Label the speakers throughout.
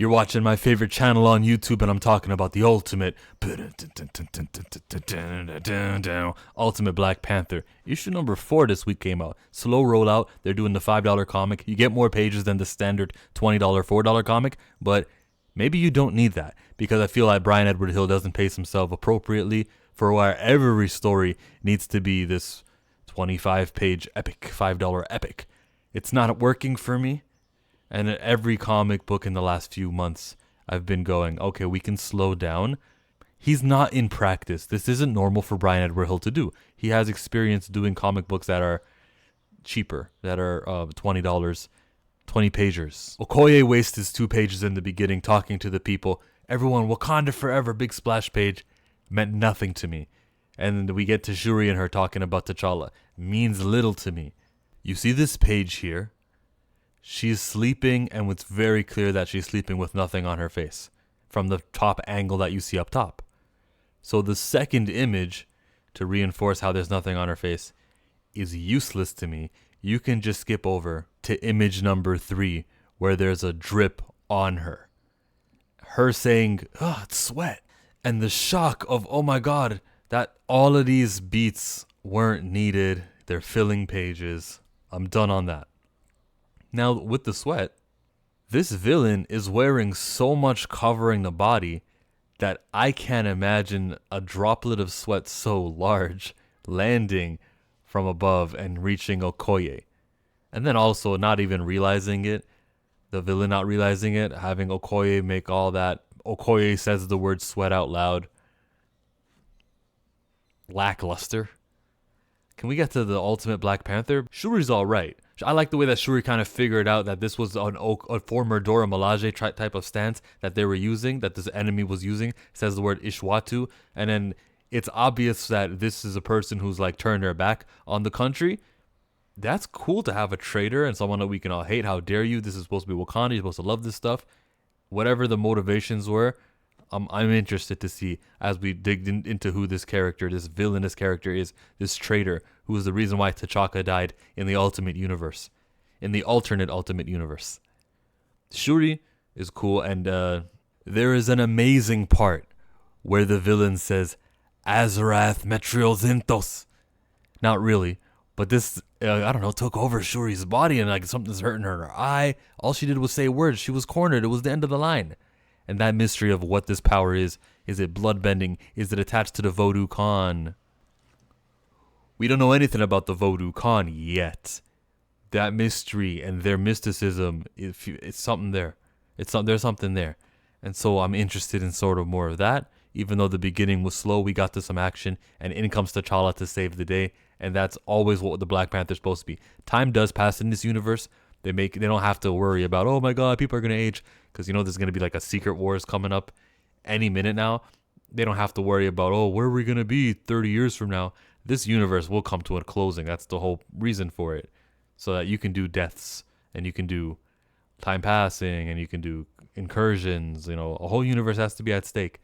Speaker 1: You're watching my favorite channel on YouTube, and I'm talking about the Ultimate Black Panther. Issue number 4 this week came out. Slow rollout. They're doing the $5 comic. You get more pages than the standard $20, $4 comic, but maybe you don't need that, because I feel like Bryan Edward Hill doesn't pace himself appropriately for why every story needs to be this 25-page epic, $5 epic. It's not working for me. And in every comic book in the last few months, I've been going, okay, we can slow down. He's not in practice. This isn't normal for Bryan Edward Hill to do. He has experience doing comic books that are cheaper, that are $20, 20 pagers. Okoye wastes his 2 pages in the beginning talking to the people. Everyone, Wakanda forever, big splash page, meant nothing to me. And we get to Shuri and her talking about T'Challa. Means little to me. You see this page here? She's sleeping, and it's very clear that she's sleeping with nothing on her face from the top angle that you see up top. So the second image, to reinforce how there's nothing on her face, is useless to me. You can just skip over to image number 3, where there's a drip on her. Her saying, oh, it's sweat. And the shock of, oh my God, that all of these beats weren't needed. They're filling pages. I'm done on that. Now, with the sweat, this villain is wearing so much covering the body that I can't imagine a droplet of sweat so large landing from above and reaching Okoye. And then also not even realizing it, the villain not realizing it, having Okoye make all that. Okoye says the word sweat out loud. Lackluster. Can we get to the Ultimate Black Panther? Shuri's alright. I like the way that Shuri kind of figured out that this was a former Dora Milaje type of stance that they were using, that this enemy was using. Says the word Ishwatu. And then it's obvious that this is a person who's like turned their back on the country. That's cool to have a traitor and someone that we can all hate. How dare you? This is supposed to be Wakanda. You're supposed to love this stuff. Whatever the motivations were, I'm interested to see as we dig into who this character, this villainous character is, this traitor, who is the reason why T'Chaka died in the Ultimate Universe, in the alternate Ultimate Universe. Shuri is cool, and there is an amazing part where the villain says, Azarath Metriol Zinthos. Not really, but this, I don't know, took over Shuri's body, and like something's hurting her in her eye. All she did was say words. She was cornered. It was the end of the line. And that mystery of what this power is it bloodbending? Is it attached to the Vodou Khan? We don't know anything about the Vodou Khan yet. That mystery and their mysticism, it's something there. There's something there. And so I'm interested in sort of more of that. Even though the beginning was slow, we got to some action, and in comes T'Challa to save the day. And that's always what the Black Panther's supposed to be. Time does pass in this universe. They don't have to worry about, oh my God, people are going to age. Because, you know, there's going to be like a Secret Wars coming up any minute now. They don't have to worry about, oh, where are we going to be 30 years from now? This universe will come to a closing. That's the whole reason for it. So that you can do deaths, and you can do time passing, and you can do incursions. You know, a whole universe has to be at stake.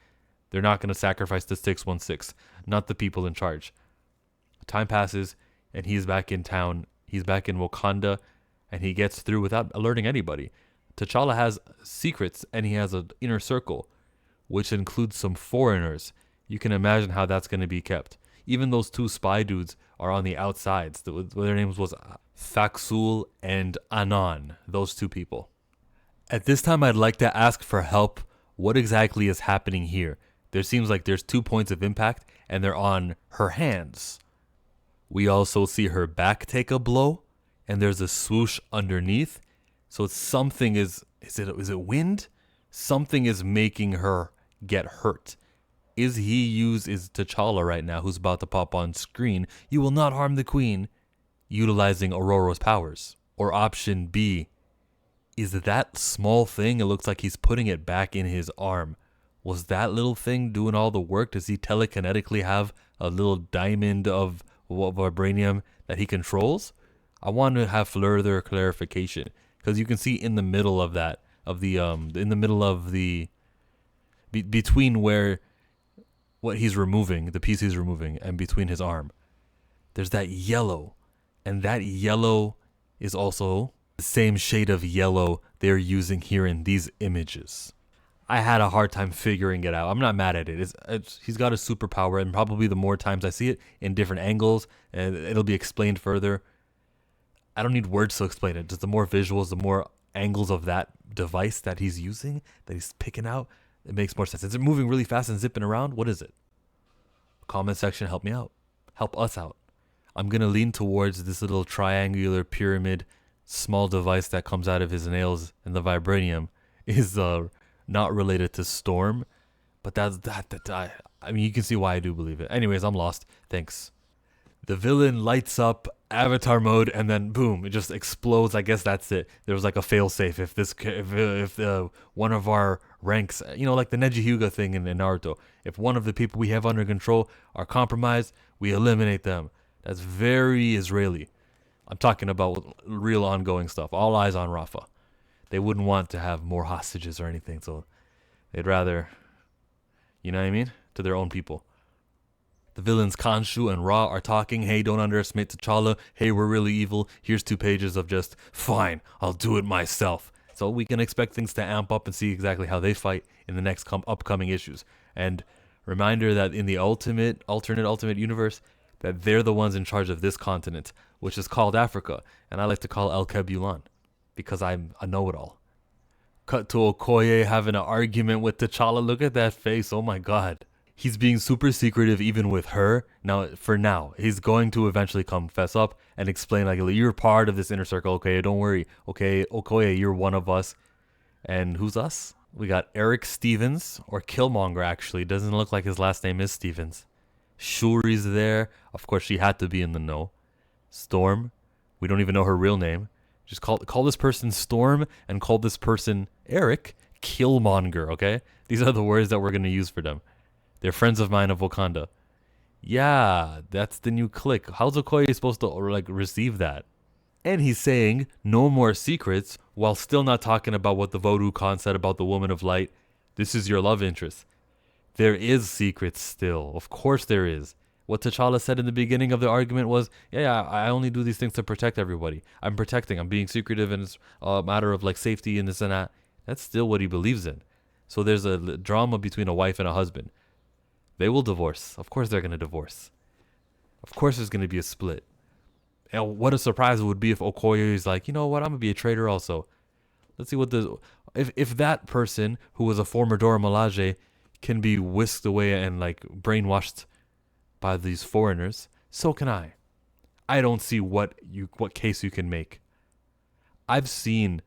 Speaker 1: They're not going to sacrifice the 616, not the people in charge. Time passes, and he's back in town. He's back in Wakanda. And he gets through without alerting anybody. T'Challa has secrets, and he has an inner circle, which includes some foreigners. You can imagine how that's going to be kept. Even those 2 spy dudes are on the outsides. Their names was Faxul and Anon, those 2 people. At this time, I'd like to ask for help. What exactly is happening here? There seems like there's 2 points of impact, and they're on her hands. We also see her back take a blow. And there's a swoosh underneath. So it's something is it wind? Something is making her get hurt. Is T'Challa right now, who's about to pop on screen, you will not harm the queen, utilizing Aurora's powers? Or option B, is that small thing, it looks like he's putting it back in his arm. Was that little thing doing all the work? Does he telekinetically have a little diamond of vibranium that he controls? I want to have further clarification, because you can see in the middle of that, between where what he's removing, the piece he's removing, and between his arm, there's that yellow, and that yellow is also The same shade of yellow they're using here in these images. I had a hard time figuring it out. I'm not mad at it. He's got a superpower, and probably the more times I see it in different angles, and it'll be explained further. I don't need words to explain it. Just the more visuals, the more angles of that device that he's using, that he's picking out, it makes more sense. Is it moving really fast and zipping around? What is it? Comment section, help me out. Help us out. I'm going to lean towards this little triangular pyramid small device that comes out of his nails, and the vibranium is not related to Storm, but I mean, you can see why I do believe it. Anyways, I'm lost. Thanks. The villain lights up avatar mode, and then boom, it just explodes. I guess that's it. There was like a failsafe if one of our ranks, like the Neji Hyuga thing in Naruto. If one of the people we have under control are compromised, we eliminate them. That's very Israeli. I'm talking about real ongoing stuff. All eyes on Rafa. They wouldn't want to have more hostages or anything, so they'd rather, you know what I mean, to their own people. The villains Khonshu and Ra are talking. Hey, don't underestimate T'Challa. Hey, we're really evil. Here's 2 pages of just, fine, I'll do it myself. So we can expect things to amp up and see exactly how they fight in the next upcoming issues. And reminder that in the alternate universe, that they're the ones in charge of this continent, which is called Africa. And I like to call El Kebulan, because I'm a know-it-all. Cut to Okoye having an argument with T'Challa. Look at that face. Oh my god. He's being super secretive even with her. For now. He's going to eventually confess up and explain, like, you're part of this inner circle. Okay, don't worry. Okay, Okoye, you're one of us. And who's us? We got Eric Stevens, or Killmonger, actually. Doesn't look like his last name is Stevens. Shuri's there. Of course, she had to be in the know. Storm. We don't even know her real name. Just call this person Storm and call this person Eric Killmonger, okay? These are the words that we're going to use for them. They're friends of mine of Wakanda. Yeah, that's the new click. How's Okoye supposed to receive that? And he's saying no more secrets while still not talking about what the Voodoo Khan said about the Woman of Light. This is your love interest. There is secrets still. Of course there is. What T'Challa said in the beginning of the argument was, yeah, I only do these things to protect everybody. I'm being secretive, and it's a matter of safety and this and that. That's still what he believes in. So there's a drama between a wife and a husband. They will divorce. Of course they're going to divorce. Of course there's going to be a split. And what a surprise it would be if Okoye is like, you know what, I'm going to be a traitor also. Let's see what if that person who was a former Dora Milaje can be whisked away and brainwashed by these foreigners, so can I. I don't see what case you can make. I've seen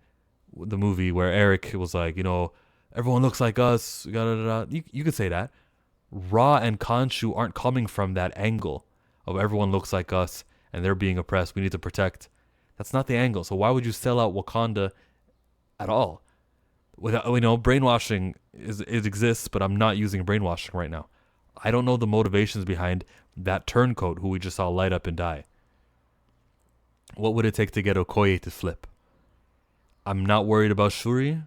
Speaker 1: the movie where Eric was like, everyone looks like us. You could say that. Ra and Khonshu aren't coming from that angle of everyone looks like us and they're being oppressed. We need to protect. That's not the angle. So why would you sell out Wakanda at all? Brainwashing it exists, but I'm not using brainwashing right now. I don't know the motivations behind that turncoat who we just saw light up and die. What would it take to get Okoye to flip? I'm not worried about Shuri.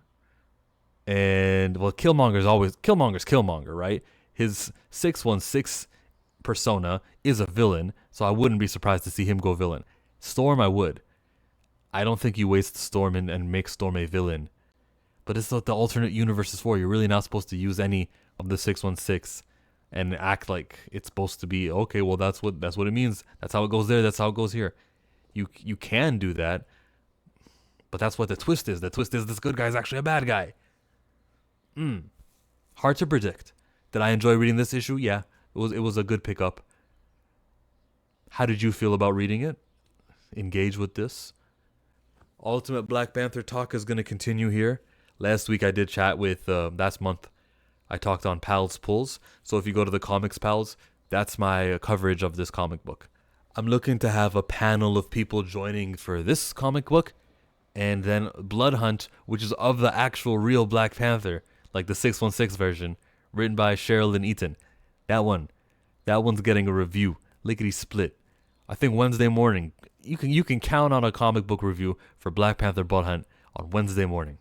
Speaker 1: And, Killmonger's Killmonger, right? His 616 persona is a villain, so I wouldn't be surprised to see him go villain. Storm, I would. I don't think you waste Storm and make Storm a villain. But it's what the alternate universe is for. You're really not supposed to use any of the 616 and act like it's supposed to be, okay, well, that's what it means. That's how it goes there. That's how it goes here. You can do that, but that's what the twist is. The twist is this good guy is actually a bad guy. Hard to predict. Did I enjoy reading this issue? Yeah, it was a good pickup. How did you feel about reading it? Engage with this. Ultimate Black Panther talk is going to continue here. Last week I did chat with, last month, I talked on Pals Pulls. So if you go to the Comics Pals, that's my coverage of this comic book. I'm looking to have a panel of people joining for this comic book. And then Blood Hunt, which is of the actual real Black Panther, like the 616 version, written by Cheryl and Eaton. That one's getting a review. Lickety split. I think Wednesday morning. You can count on a comic book review for Black Panther Blood Hunt on Wednesday morning.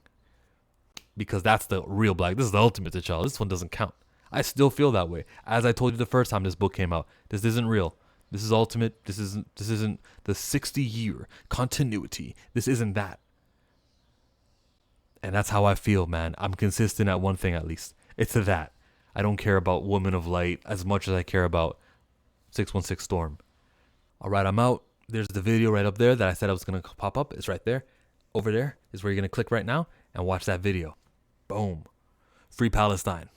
Speaker 1: Because that's the real Black. This is the ultimate T'Challa. This one doesn't count. I still feel that way. As I told you the first time this book came out. This isn't real. This is ultimate. This isn't the 60-year continuity. This isn't that. And that's how I feel, man. I'm consistent at one thing at least. It's that. I don't care about Woman of Light as much as I care about 616 Storm. Alright, I'm out. There's the video right up there that I said I was going to pop up. It's right there. Over there is where you're going to click right now and watch that video. Boom. Free Palestine.